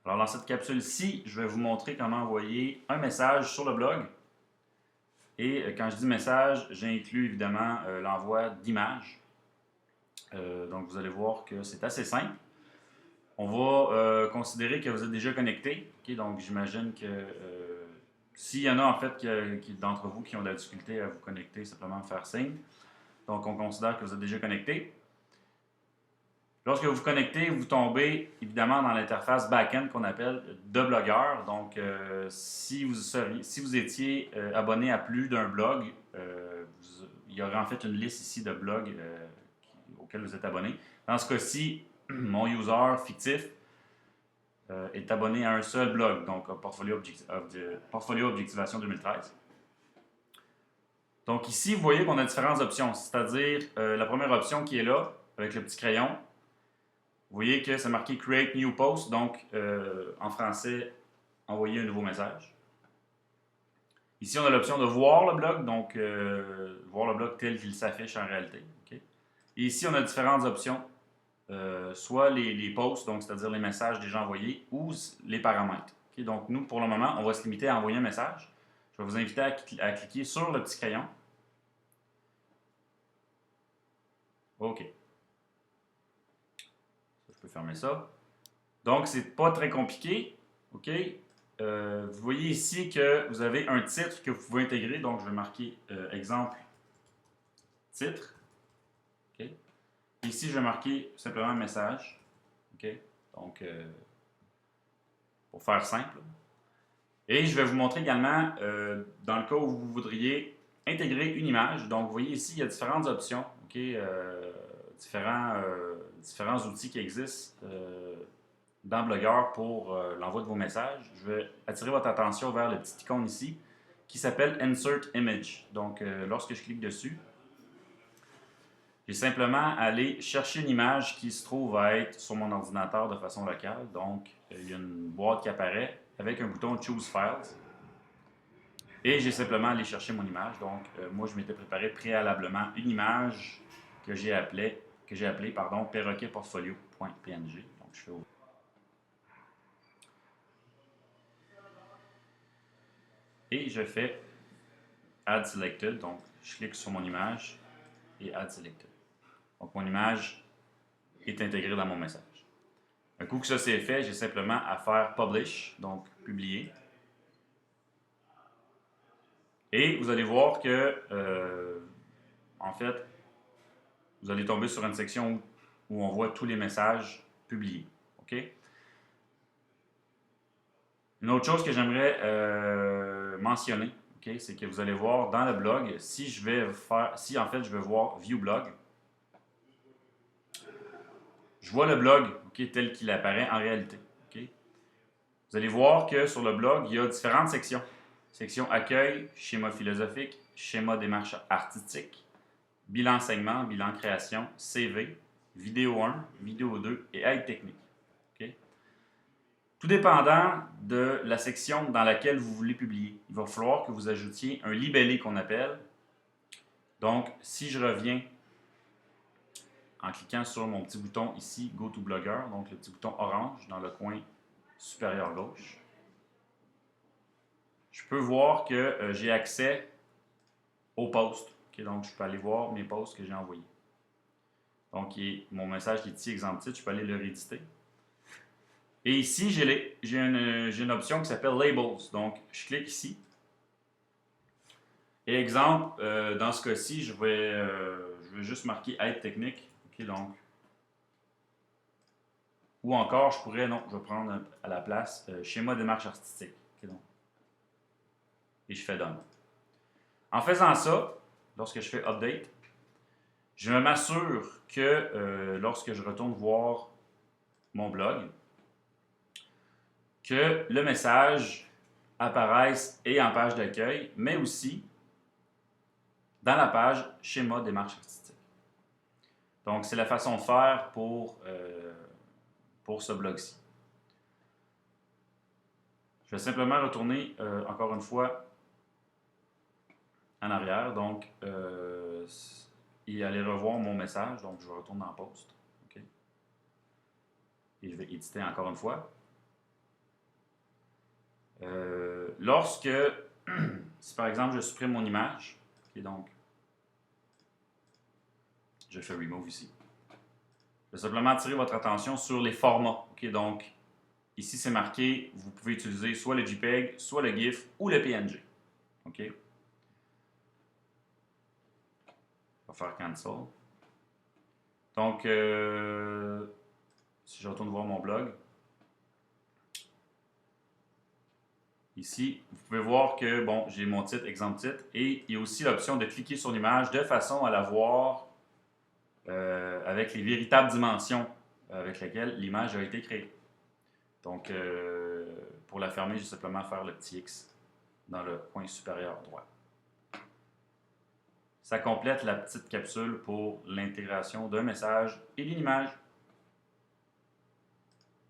Alors, dans cette capsule-ci, je vais vous montrer comment envoyer un message sur le blog. Et quand je dis message, j'inclus évidemment l'envoi d'images. Donc, vous allez voir que c'est assez simple. On va considérer que vous êtes déjà connecté. Okay? Donc, j'imagine que s'il y en a en fait d'entre vous qui ont de la difficulté à vous connecter, simplement me faire signe. Donc, on considère que vous êtes déjà connecté. Lorsque vous vous connectez, vous tombez évidemment dans l'interface back-end qu'on appelle de blogueur. Donc, si vous étiez abonné à plus d'un blog, il y aurait en fait une liste ici de blogs auxquels vous êtes abonné. Dans ce cas-ci, mon user fictif est abonné à un seul blog, donc Portfolio Objectivation 2013. Donc ici, vous voyez qu'on a différentes options, c'est-à-dire la première option qui est là, avec le petit crayon. Vous voyez que c'est marqué Create New Post, donc en français, envoyer un nouveau message. Ici, on a l'option de voir le blog, donc voir le blog tel qu'il s'affiche en réalité. Okay? Et ici, on a différentes options, soit les posts, donc c'est-à-dire les messages déjà envoyés, ou les paramètres. Okay? Donc nous, pour le moment, on va se limiter à envoyer un message. Je vais vous inviter à cliquer sur le petit crayon. OK. Je peux fermer ça. Donc, c'est pas très compliqué. OK? Vous voyez ici que vous avez un titre que vous pouvez intégrer. Donc, je vais marquer exemple titre. OK? Ici, je vais marquer simplement un message. OK? Donc, pour faire simple. Et je vais vous montrer également, dans le cas où vous voudriez intégrer une image. Donc, vous voyez ici, il y a différentes options. OK? Différents outils qui existent dans Blogueur pour l'envoi de vos messages. Je vais attirer votre attention vers le petit icône ici qui s'appelle Insert Image. Donc, lorsque je clique dessus, j'ai simplement à aller chercher une image qui se trouve à être sur mon ordinateur de façon locale. Donc, il y a une boîte qui apparaît avec un bouton Choose Files. Et j'ai simplement à aller chercher mon image. Donc, moi, je m'étais préparé préalablement une image que j'ai appelée perroquetportfolio.png. Donc, je fais ouvrir. Et je fais Add Selected. Donc, je clique sur mon image et Add Selected. Donc, mon image est intégrée dans mon message. Un coup que ça c'est fait, j'ai simplement à faire Publish, donc publier. Et vous allez voir que, en fait, vous allez tomber sur une section où on voit tous les messages publiés. OK? Une autre chose que j'aimerais mentionner, okay, c'est que vous allez voir dans le blog, si en fait je veux voir View Blog, je vois le blog okay, tel qu'il apparaît en réalité. Okay? Vous allez voir que sur le blog, il y a différentes sections. Section accueil, schéma philosophique, schéma démarche artistique, bilan segment, bilan création, CV, vidéo 1, vidéo 2 et aide technique. Okay? Tout dépendant de la section dans laquelle vous voulez publier, il va falloir que vous ajoutiez un libellé qu'on appelle. Donc, si je reviens en cliquant sur mon petit bouton ici, Go to Blogger, donc le petit bouton orange dans le coin supérieur gauche, je peux voir que j'ai accès aux posts. Okay, donc, je peux aller voir mes posts que j'ai envoyés. Donc, mon message qui est ici, exemple titre, je peux aller le rééditer. Et ici, j'ai une option qui s'appelle Labels. Donc, je clique ici. Et exemple, dans ce cas-ci, je vais juste marquer aide technique. Okay, donc. Ou encore, je pourrais, non, je vais prendre à la place schéma démarche artistique. Okay, donc. Et je fais Done. En faisant ça, lorsque je fais Update, je m'assure que lorsque je retourne voir mon blog, que le message apparaisse et en page d'accueil, mais aussi dans la page schéma démarche artistique. Donc, c'est la façon de faire pour ce blog-ci. Je vais simplement retourner encore une fois en arrière, donc et aller revoir mon message. Donc, je retourne dans Post. Okay. Et je vais éditer encore une fois. Lorsque, si par exemple je supprime mon image, okay, donc je fais remove ici. Je vais simplement attirer votre attention sur les formats. Okay, donc ici c'est marqué, vous pouvez utiliser soit le JPEG, soit le GIF ou le PNG. Okay. On va faire cancel. Donc, si je retourne voir mon blog, ici, vous pouvez voir que, bon, j'ai mon titre, exemple titre, et il y a aussi l'option de cliquer sur l'image de façon à la voir avec les véritables dimensions avec lesquelles l'image a été créée. Donc, pour la fermer, je vais simplement faire le petit X dans le coin supérieur droit. Ça complète la petite capsule pour l'intégration d'un message et d'une image.